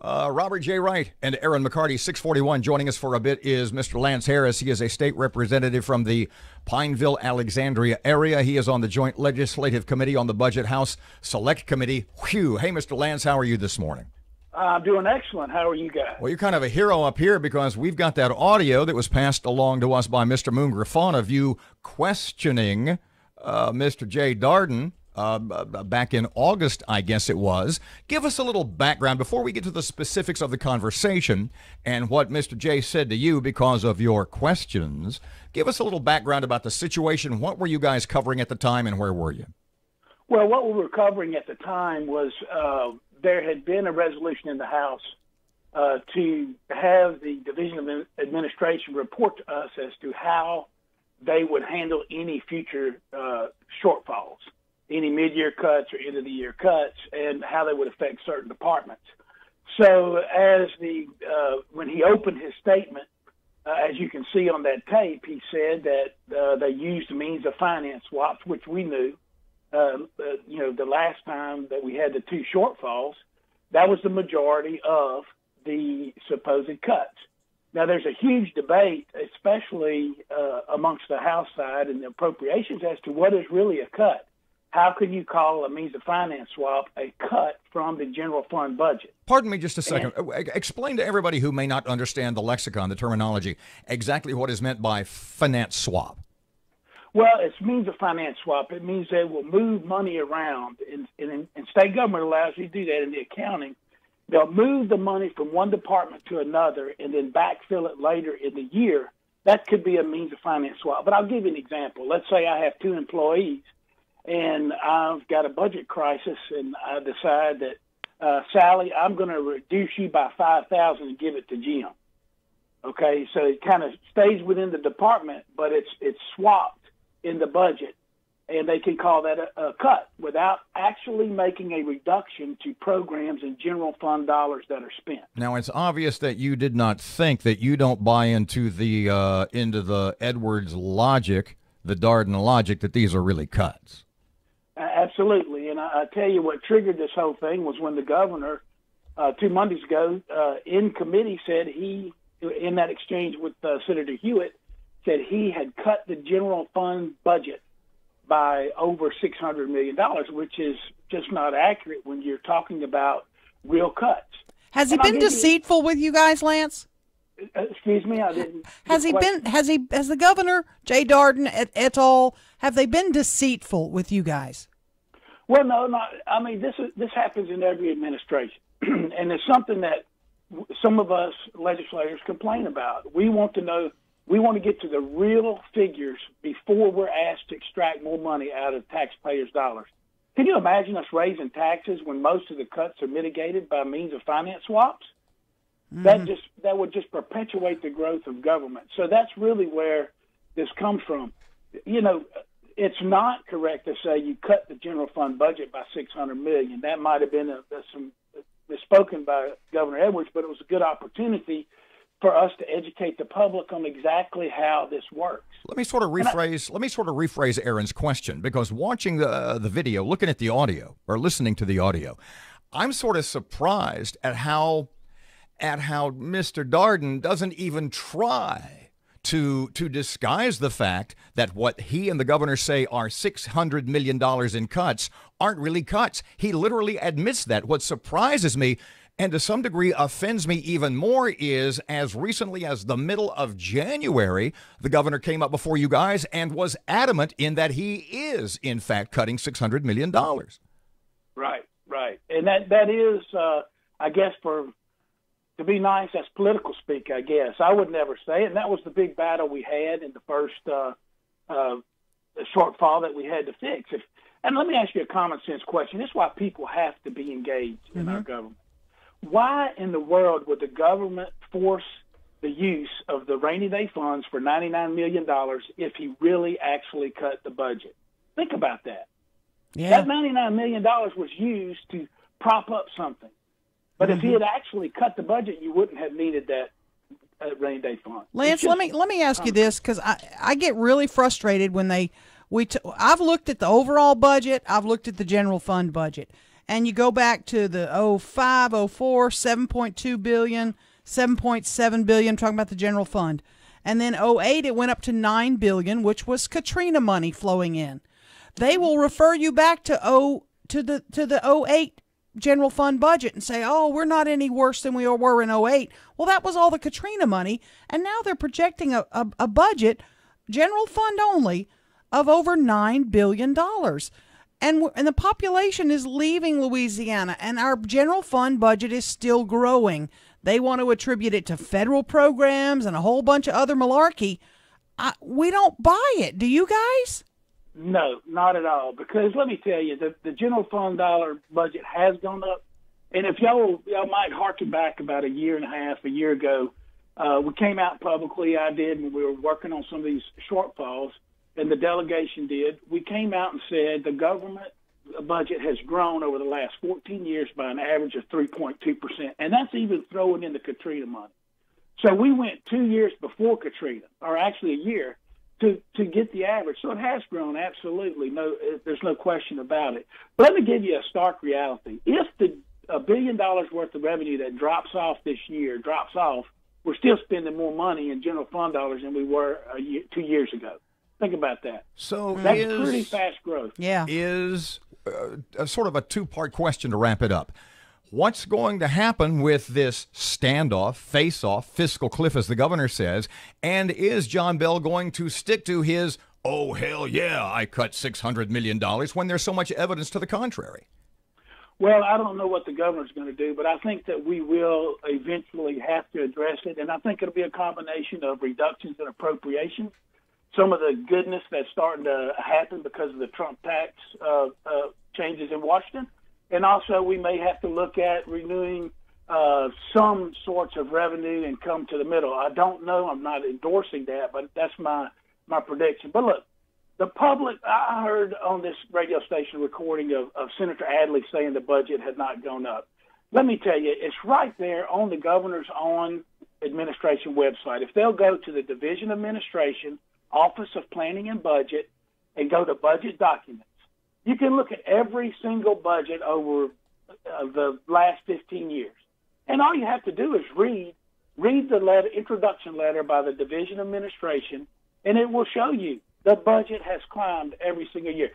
Robert J. Wright and Erin McCarty, 641. Joining us for a bit is Mr. Lance Harris. He is a state representative from the Pineville, Alexandria area. He is on the Joint Legislative Committee on the Budget House Select Committee. Whew. Hey, Mr. Lance, how are you this morning? I'm doing excellent. How are you guys? Well, you're kind of a hero up here because we've got that audio that was passed along to us by Mr. Moon of you questioning Mr. Jay Darden back in August, I guess it was. Give us a little background before we get to the specifics of the conversation and what Mr. Jay said to you because of your questions. Give us a little background about the situation. What were you guys covering at the time and where were you? Well, what we were covering at the time was there had been a resolution in the House to have the Division of Administration report to us as to how they would handle any future shortfalls, any mid-year cuts or end-of-the-year cuts, and how they would affect certain departments. So as when he opened his statement, as you can see on that tape, he said that they used means of finance swaps, which we knew. The last time that we had the two shortfalls, that was the majority of the supposed cuts. Now, there's a huge debate, especially amongst the House side and the appropriations, as to what is really a cut. How can you call a means of finance swap a cut from the general fund budget? Pardon me just a second. Explain to everybody who may not understand the lexicon, the terminology, exactly what is meant by finance swap. Well, it means a finance swap. It means they will move money around, and state government allows you to do that in the accounting. They'll move the money from one department to another and then backfill it later in the year. That could be a means of finance swap. But I'll give you an example. Let's say I have two employees, and I've got a budget crisis, and I decide that, Sally, I'm going to reduce you by $5,000 and give it to Jim. Okay, so it kind of stays within the department, but it's swapped in the budget, and they can call that a cut without actually making a reduction to programs and general fund dollars that are spent. Now, it's obvious that you did not think that you don't buy into the Edwards logic, the Darden logic, that these are really cuts. Absolutely, and I tell you what triggered this whole thing was when the governor 2 Mondays ago in committee said in that exchange with Senator Hewitt, said he had cut the general fund budget by over $600 million, which is just not accurate when you're talking about real cuts. Has he been deceitful with you guys, Lance? Excuse me, I didn't. Has the governor, Jay Darden et al., have they been deceitful with you guys? Well, no, not. I mean, this happens in every administration, and it's something that some of us legislators complain about. We want to know. We want to get to the real figures before we're asked to extract more money out of taxpayers' dollars. Can you imagine us raising taxes when most of the cuts are mitigated by means of finance swaps? Mm-hmm. That would just perpetuate the growth of government. So that's really where this comes from. You know, it's not correct to say you cut the general fund budget by $600 million. That might have been some misspoken by Governor Edwards, but it was a good opportunity for us to educate the public on exactly how this works. Let me sort of rephrase Erin's question, because watching the video, looking at the audio or listening to the audio, I'm sort of surprised at how Mr. Darden doesn't even try to disguise the fact that what he and the governor say are $600 million in cuts aren't really cuts. He literally admits that. What surprises me, and to some degree offends me even more, is as recently as the middle of January, the governor came up before you guys and was adamant in that he is, in fact, cutting $600 million. Right. And that is, I guess, to be nice, that's political speak, I guess. I would never say it, and that was the big battle we had in the first shortfall that we had to fix. And let me ask you a common sense question. This is why people have to be engaged in our government. Why in the world would the government force the use of the rainy day funds for $99 million if he really actually cut the budget? Think about that. Yeah. That $99 million was used to prop up something. But if he had actually cut the budget, you wouldn't have needed that rainy day fund. Lance, let me ask you this, because I get really frustrated when I've looked at the overall budget, I've looked at the general fund budget, and you go back to the 05, 04, 7.2 billion, 7.7 billion, talking about the general fund. And then 08, it went up to 9 billion, which was Katrina money flowing in. They will refer you back to the 08 general fund budget and say, oh, we're not any worse than we were in 08. Well, that was all the Katrina money, and now they're projecting a budget, general fund only, of over $9 billion. And the population is leaving Louisiana, and our general fund budget is still growing. They want to attribute it to federal programs and a whole bunch of other malarkey. We don't buy it. Do you guys? No, not at all. Because let me tell you, the general fund dollar budget has gone up. And if y'all might harken back about a year and a half, a year ago, we came out publicly. I did when we were working on some of these shortfalls, and the delegation did. We came out and said the government budget has grown over the last 14 years by an average of 3.2%, and that's even throwing in the Katrina money. So we went 2 years before Katrina, or actually a year, to get the average. So it has grown, absolutely. No, there's no question about it. But let me give you a stark reality. If the $1 billion worth of revenue that drops off this year drops off, we're still spending more money in general fund dollars than we were 2 years ago. Think about that. So that's pretty fast growth. Yeah. Is sort of a two-part question to wrap it up. What's going to happen with this standoff, face-off, fiscal cliff, as the governor says? And is John Bel going to stick to his, oh, hell yeah, I cut $600 million when there's so much evidence to the contrary? Well, I don't know what the governor's going to do, but I think that we will eventually have to address it. And I think it'll be a combination of reductions and appropriations. Some of the goodness that's starting to happen because of the Trump tax changes in Washington. And also we may have to look at renewing some sorts of revenue and come to the middle. I don't know. I'm not endorsing that, but that's my prediction. But look, the public, I heard on this radio station recording of Senator Adley saying the budget had not gone up. Let me tell you, it's right there on the governor's own administration website. If they'll go to the Division of Administration, Office of Planning and Budget, and go to budget documents, you can look at every single budget over the last 15 years. And all you have to do is read the introduction letter by the Division of Administration, and it will show you the budget has climbed every single year.